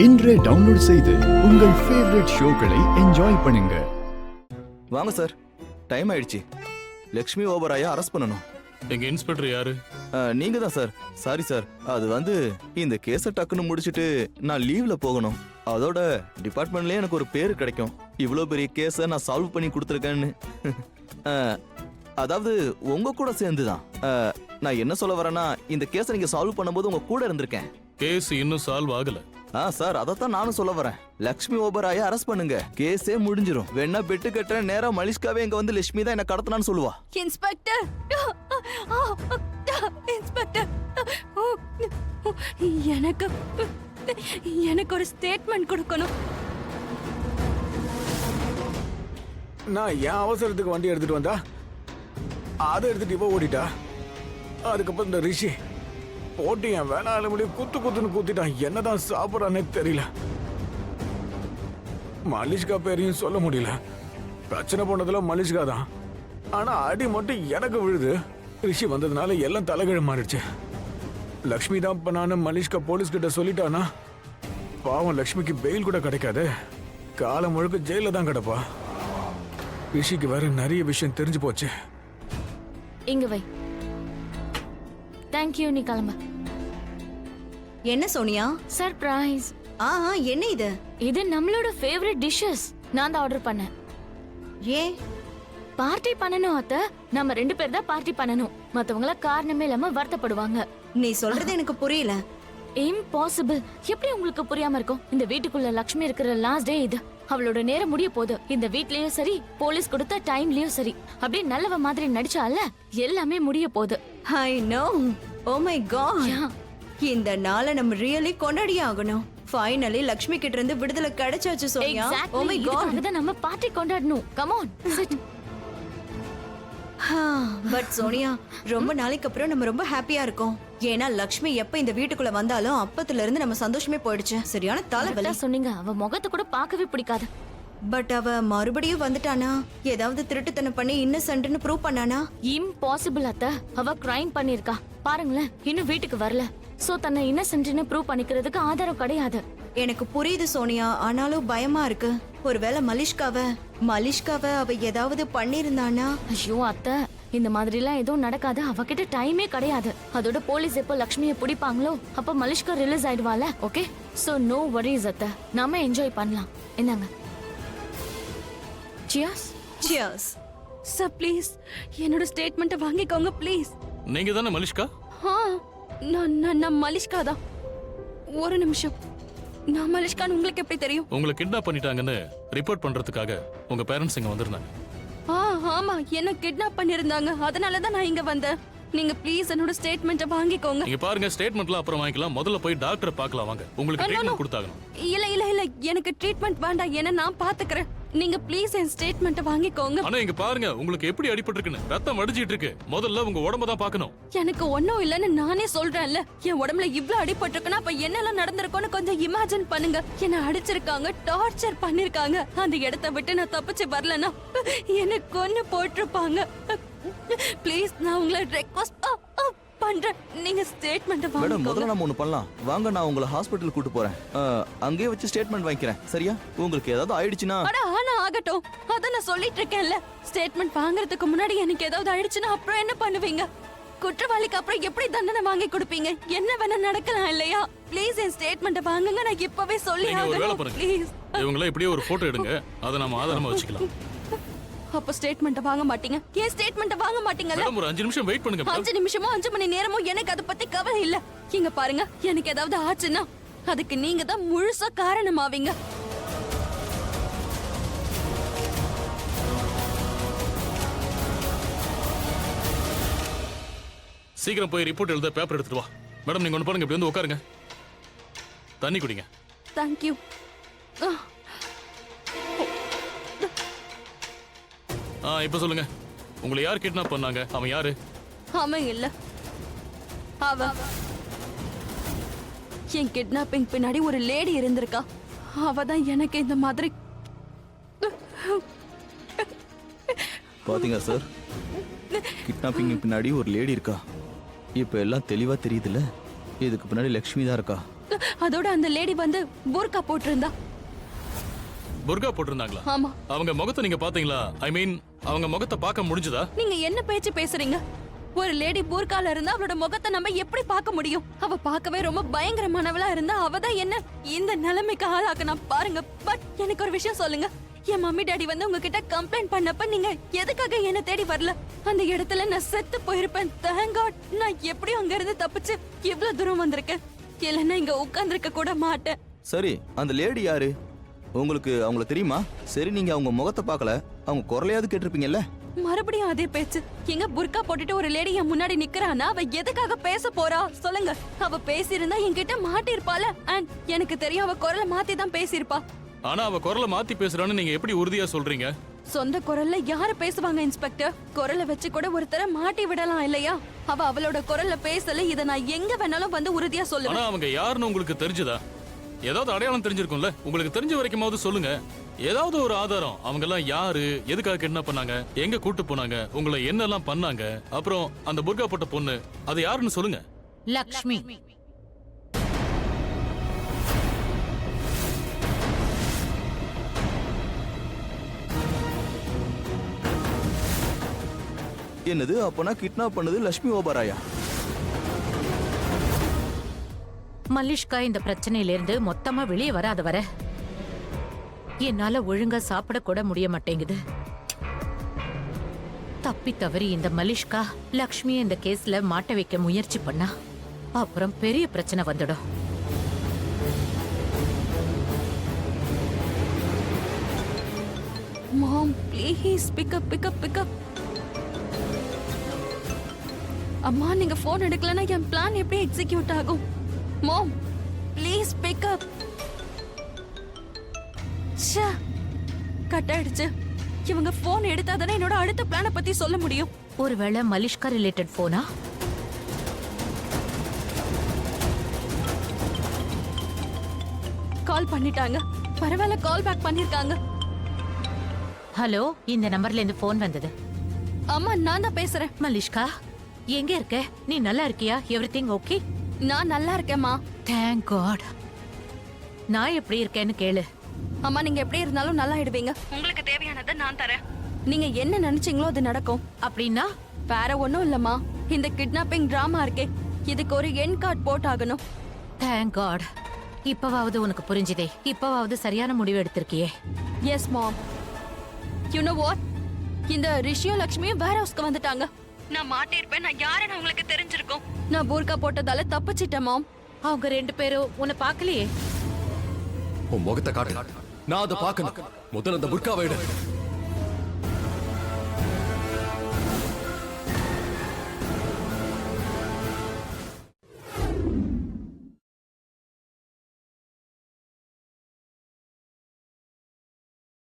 இன்றே டவுன்லோட் செய்து உங்கள் ஃபேவரட் ஷோக்களை என்ஜாய் பண்ணுங்க. வாங்க சார், டைம் ஆயிடுச்சு. லக்ஷ்மி ஓபராயா அரெஸ்ட் பண்ணணும். எங்க இன்ஸ்பெக்டர் யாரு? நீங்க தான் சார். சாரி சார், அது வந்து இந்த கேஸை டக்குன்னு முடிச்சிட்டு நான் லீவ்ல போகணும். அதோட டிபார்ட்மெண்ட்லயே எனக்கு ஒரு பேரு கிடைக்கும், இவ்வளோ பெரிய கேஸை நான் சால்வ் பண்ணி கொடுத்துருக்கேன்னு. அதாவது உங்க கூட சேர்ந்துதான். நான் என்ன சொல்ல வரேன்னா, இந்த கேஸை நீங்க சால்வ் பண்ணும்போது உங்க கூட இருந்திருக்கேன். கேஸ் இன்னும் சால்வ் ஆகல. சார், அதைத்தான் நானும் சொல்ல வரேன். லக்ஷ்மி ஓபராயை அரெஸ்ட் பண்ணுங்க, கேஸே முடிஞ்சிரும். வேணா பெட்டு கட்டுற நேரா மலிஷ்காவே இங்க வந்து லட்சுமி தான் என்ன கடத்தினான்னு சொல்லுவா. இன்ஸ்பெக்டர், இன்ஸ்பெக்டர், எனக்கு ஒரு ஸ்டேட்மெண்ட் கொடுக்கணும். நான் என் அவசரத்துக்கு வண்டி எடுத்துட்டு வந்தா அதை எடுத்துட்டு இப்போ ஓடிட்டா. அதுக்கப்புறம் இந்த ரிஷி போட்டு என் வேணாலும் முடியும் குத்துன்னு குத்திட்டான். என்னதான் சாப்பிட்றானே தெரியல. மலிஷ்கா பேரையும் சொல்ல முடியல. பிரச்சனை பண்ணதுல மலிஷ்கா தான். ஆனா அடி மட்டும் எனக்கு விழுது. ரிஷி வந்ததுனால எல்லாம் தலைகீழ மாறிடுச்சு. லக்ஷ்மி தான் பண்ணான்னு மலிஷ்கா போலீஸ் கிட்ட சொல்லிட்டானா பாவம் லக்ஷ்மிக்கு பெயில் கூட கிடைக்காது. காலம் முழுக்க ஜெயில தான் கிடப்பா. ரிஷிக்கு வேற நிறைய விஷயம் தெரிஞ்சு போச்சு. இங்க வை. Thank you. நீ கிளம்ப. என்ன சோனியா? சர்ப்ரைஸ். என்ன இது? இது நம்மளோட ஃபேவரட் டிஷஸ். நான் தான் ஆர்டர் பண்ணேன். ஏன் பார்ட்டி பண்ணனும் அத்தை. நம்ம 2 பேர் தான் பார்ட்டி பண்ணனும். மத்தவங்கள காரணமே இல்லாம வருத்தப்படுவாங்க. நீ சொல்றது எனக்கு புரியல. இம்பாசிபிள். எப்படி உங்களுக்கு புரியாம இருக்கும்? இந்த வீட்டுக்குள்ள லக்ஷ்மி இருக்கிற லாஸ்ட் டே இது. அவளோட நேரம் முடிய போகுது. இந்த வீட்லயும் சரி, போலீஸ் கொடுத்த டைம்லயும் சரி, அப்படியே நல்லவ மாதிரி நடிச்சால எல்லாமே முடிய போகுது. I know. Oh my God. இந்த நாளை நம்ம ரியலி கொண்டாடியே ஆகணும். ஃபைனலி லக்ஷ்மி கிட்ட இருந்து விடுதலை கிடைச்சாச்சு சோனியா. ஓ மை காட். இதுதான் நம்ம பார்ட்டி கொண்டாடணும். Come on, sit. But Sonia, ரொம்ப நாளைக்கு அப்புறம் நம்ம ரொம்ப ஹாப்பியா இருக்கோம். ஏன்னா லக்ஷ்மி எப்ப இந்த வீட்டுக்குள்ள வந்தாலும் அப்பத்துல இருந்து நம்ம சந்தோஷமே போயிடுச்சு. சரியான தலைவலி சொன்னீங்க. அவ முகத்தை கூட பார்க்கவே பிடிக்காது. பட் அவ மறுபடியும் வந்துட்டானா? ஏதாவது திருட்டுத்தனம் பண்ணி இன்னசென்ட்னு ப்ரூவ் பண்ணானா? இம்பாசிபிள் அத்தை. அவ கிரைம் பண்ணிருக்கா. பாருங்களேன், இன்னும் வீட்டுக்கு வரல. சோ தன்னை இன்னசென்ட்னு ப்ரூவ் பண்ணிக்கிறதுக்கு ஆதாரம் கிடையாது. எனக்கு புரியுது சோனியா, ஆனாலும் பயமா இருக்கு. ஒருவேளை மலிஷ்காவ அவ ஏதாவது பண்ணிருந்தானா? ஐயோ அத்தை, இந்த மாதிரி எல்லாம் எதுவும் நடக்காது. அவகிட்ட டைமே கிடையாது. அதோட போலீஸ் எப்போ லக்ஷ்மியை பிடிப்பாங்களோ அப்ப மலிஷ்கா ரிலீஸ் ஆயிடுவால. ஓகே, சோ நோ வரிஸ் அத்தை. நாம என்ஜாய் பண்ணலாம். என்னங்க? சியர்ஸ். சியர்ஸ். சார் ப்ளீஸ் என்னோட ஸ்டேட்மெண்ட்டை வாங்கிக்கோங்க ப்ளீஸ். நீங்க தானே மலிஷ்கா? நான் மலிஷ்கா தான். ஒரு நிமிஷம், நான் மலிஷ்கான்னு உங்களுக்கு எப்படி தெரியும்? உங்களை கிட்னாப் பண்ணிட்டாங்கன்னு ரிப்போர்ட் பண்றதுக்காக உங்க பேரண்ட்ஸ் இங்க வந்திருந்தாங்க. ஆமா, என்ன கிட்னாப் பண்ணிருந்தாங்க. அதனால தான் நான் இங்க வந்தேன். நீங்க ப்ளீஸ் என்னோட ஸ்டேட்மெண்ட்டை வாங்கிக்கோங்க. நீங்க பாருங்க, ஸ்டேட்மெண்ட்லாம் அப்புறம் வாங்கிக்கலாம். முதல்ல போய் டாக்டரை பார்க்கலாம் வாங்க. உங்களுக்கு ட்ரீட்மெண்ட் கொடுத்தாகணும். இல்ல எனக்கு ட்ரீட்மெண்ட் வேண்டாம். என்ன நான் பாத்துக்கறேன். நீங்க ப்ளீஸ் என் ஸ்டேட்மெண்ட்டை வாங்கிக்கோங்க. ஆனா இங்க பாருங்க, உங்களுக்கு எப்படி அடிபட்டிருக்குன்னு. ரத்தம் வடிச்சிட்டு இருக்கு. முதல்ல உங்க உடம்ப தான் பார்க்கணும். எனக்கு ஒண்ணும் இல்லன்னு நானே சொல்றேன்ல. என் உடம்புல இவ்ளோ அடிபட்டிருக்குன்னா அப்ப என்னெல்லாம் நடந்திருக்கும்னு கொஞ்சம் இமேஜின் பண்ணுங்க. என்ன அடிச்சிருக்காங்க, டார்ச்சர் பண்ணிருக்காங்க. அந்த இடத்தை விட்டு நான் தப்பிச்சு வரலன்னா என்ன கொன்னு போட்டிருப்பாங்க. ப்ளீஸ், நான் உங்களை ரெக்வெஸ்ட் பண்றேன். நீங்க ஸ்டேட்மெண்ட் வாங்குங்க. மேடம், முதல்ல நாம ஒன்னு பண்ணலாம் வாங்க. நான் உங்களை ஹாஸ்பிடல் கூட்டி போறேன். அங்கேயே வச்சு ஸ்டேட்மெண்ட் வாங்கிக்கிறேன். சரியா? உங்களுக்கு ஏதாவது ஆயிடுச்சுன்னா ஆனா ஆகட்டும். அத நான் சொல்லிட்டு இருக்கேன்ல. ஸ்டேட்மெண்ட் வாங்குறதுக்கு முன்னாடி எனக்கு ஏதாவது ஆயிடுச்சுன்னா அப்புறம் என்ன பண்ணுவீங்க? குற்றவாளிக்கு அப்புறம் எப்படி தண்டனை வாங்கி கொடுப்பீங்க? என்ன வேணா நடக்கலாம் இல்லையா? ப்ளீஸ் என் ஸ்டேட்மெண்ட் வாங்குங்க. நான் இப்பவே சொல்லி ஆகணும். ப்ளீஸ். இவங்கள இப்படியே ஒரு போட்டோ எடுங்க. அதை நாம ஆதாரமா வச்சுக்கலாம். அப்ப ஸ்டேட்மெண்ட் வாங்க மாட்டீங்க? ஏன் ஸ்டேட்மெண்ட் வாங்க மாட்டீங்கல்ல? மேடம், ஒரு 5 நிமிஷம் வெயிட் பண்ணுங்க. 5 நிமிஷமோ 5 மணி நேரமோ எனக்கு அத பத்தி கவலை இல்ல. இங்க பாருங்க, எனக்கு ஏதாவது ஆச்சுன்னா அதுக்கு நீங்க தான் முழுசா காரணமாவீங்க. சீக்கிரம் போய் ரிப்போர்ட் எழுத பேப்பர் எடுத்துட்டு வா. மேடம், நீங்க ஒன்று பாருங்க. இப்படி வந்து உட்காருங்க. தண்ணி குடிங்க. Thank you. இப்ப சொல்லுங்க, உங்களை யார் கிட்னாப் பண்ணாங்க? அவன் யாரு? அவன் இல்ல, அவ. என் கிட்னாப்பிங் பின்னாடி ஒரு லேடி இருந்திருக்கா. அவ தான் எனக்கு இந்த மாதிரி. பாத்தீங்க சார், கிட்னாப்பிங் பின்னாடி ஒரு லேடி இருக்கா. இப்ப எல்லாம் தெளிவா தெரியுதுல்ல. இதுக்கு பின்னாடி லக்ஷ்மி தான் இருக்கா. அதோட அந்த லேடி வந்து பூர்கா போட்டிருந்தா. புர்கா போட்டிருந்தாங்களா? ஆமா. அவங்க முகத்தை நீங்க பாத்தீங்களா? ஐ மீன் அவங்க முகத்தை பார்க்க முடிஞ்சதா? நீங்க என்ன பேச்சு பேசுறீங்க? ஒரு லேடி பூர்கால இருந்தா அவளோட முகத்தை நம்ம எப்படி பார்க்க முடியும்? அவ பார்க்கவே ரொம்ப பயங்கரமானவளா இருந்தா அவ தான் என்ன இந்த நிலைமைக்கு ஆளாக்குனா பாருங்க. பட் எனக்கு ஒரு விஷயம் சொல்லுங்க, என் மம்மி டாடி வந்து உங்ககிட்ட கம்ப்ளைண்ட் பண்ணப்ப நீங்க எதுக்காக என்ன தேடி வரல? அந்த இடத்துல நான் செத்து போயிருப்பேன். Thank God நான் எப்படியும் அங்க இருந்து தப்பிச்சு இவ்ளோ தூரம் வந்திருக்கேன். இல்லைன்னா இங்க உட்கார்ந்திருக்க கூட மாட்டேன். சரி, அந்த லேடி யாரு? உங்களுக்கு அவங்கள தெரியுமா? சரி, நீங்க அவங்க முகத்தை பார்க்கல, அவங்க குரலையாவது கேட்டிருப்பீங்கல்ல? மறுபடியும் அதே பேச்சு. எங்க புர்கா போட்டுட்டு ஒரு லேடி என் முன்னாடி நிக்கறானா, அவ எதுக்காக பேச போறா சொல்லுங்க? அவ பேசியிருந்தா என்கிட்ட மாட்டிருப்பால. அண்ட் எனக்கு தெரியும் அவ குரலை மாத்தி தான் பேசியிருப்பா. ஆனா அவ குரலை மாத்தி பேசுறான்னு நீங்க எப்படி உறுதியா சொல்றீங்க? சொந்த குரல்ல யாரு பேசுவாங்க இன்ஸ்பெக்டர்? குரலை வச்சு கூட ஒருத்தர மாட்டி விடலாம் இல்லையா? அவ அவளோட குரல்ல பேசல. இத நான் எங்க வேணாலும் வந்து உறுதியா சொல்லுவேன். ஆனா அவங்க யாருன்னு உங்களுக்கு தெரிஞ்சதா? ஏதாவது அடையாளம் தெரிஞ்சிருக்கும்ல? உங்களுக்கு தெரிஞ்ச வரைக்குமாவது சொல்லுங்க. ஏதாவது ஒரு ஆதாரம். அவங்க எல்லாம் யாரு, எதுக்காக என்ன பண்ணாங்க, எங்க கூட்டு போனாங்க, உங்களை என்னெல்லாம் பண்ணாங்க, அப்புறம் அந்த புர்கா போட்ட பொண்ணு அது யாருன்னு சொல்லுங்க. லக்ஷ்மி. என்னது? அப்பனா கிட்னாப் பண்ணது லட்சுமி ஓபராயா? மல்லிஷ்கா இந்த பிரச்சனையிலிருந்து மொத்தமா வெளியே வராத வர என்னால ஒழுங்கா சாப்பிட கூட முடிய மாட்டேங்குது. தப்பி தவறி இந்த மல்லிஷ்கா லக்ஷ்மியை இந்த கேஸ்ல மாட்ட வைக்க முயற்சி பண்ணா அப்புறம் பெரிய பிரச்சனை வந்துடும். மாம் ப்ளீஸ் பிக் அப். அம்மா நீங்க போன் எடுக்கலனா என் பிளான் எப்படி எக்ஸிக்யூட் ஆகும்? மாம் ப்ளீஸ் பிக் அப். கட் ஆயிடுச்சு. இவங்க போன் எடுத்தாதானே என்னோட அடுத்த பிளானை பத்தி சொல்ல முடியும். ஒருவேளை மல்லிஷ்கா ரிலேட்டட் போனா? கால் பண்ணிட்டாங்க. பரவாயில்ல, கால் பேக் பண்ணிருக்காங்க. ஹலோ, இந்த நம்பர்ல இருந்து போன் வந்தது. அம்மா நான் தான் பேசுறேன். மல்லிஷ்கா எங்க இருக்க? நீ நல்லா இருக்கியா? Everything okay? நான் நல்லா இருக்கேம்மா. Thank God. நான் எப்படி இருக்கேன்னு கேளு. அம்மா நீங்க எப்படி இருந்தாலும் நல்லா ஆயிடுவீங்க. உங்களுக்கு தேவையானதை நான் தரேன். நீங்க என்ன நினைச்சீங்களோ அது நடக்கும். அப்படின்னா வேற ஒண்ணும் இல்லம்மா, இந்த கிட்னாப்பிங் டிராமா இருக்கே இதுக்கு ஒரு எண்ட் கார்டு போட்டாகணும். Thank God. இப்பவாவது உனக்கு புரிஞ்சுதே. இப்பவாவது சரியான முடிவு எடுத்திருக்கியே. Yes ma'am. You know what, இந்த ரிஷியும் லட்சுமியும் வேர் ஹவுஸ்க்கு வந்துட்டாங்க. நான் மாட்டிருப்பேன். நான் யாருன்னு உங்களுக்கு தெரிஞ்சிருக்கும். நான் பூர்கா போட்டதால தப்பிச்சிட்டேன் மாம். அவங்க ரெண்டு பேரும் உன்னை பார்க்கலையே. உன் முகத்தை காட்டு, நான் அதை பார்க்கணும். முதல்ல அந்த புர்காவை எடு.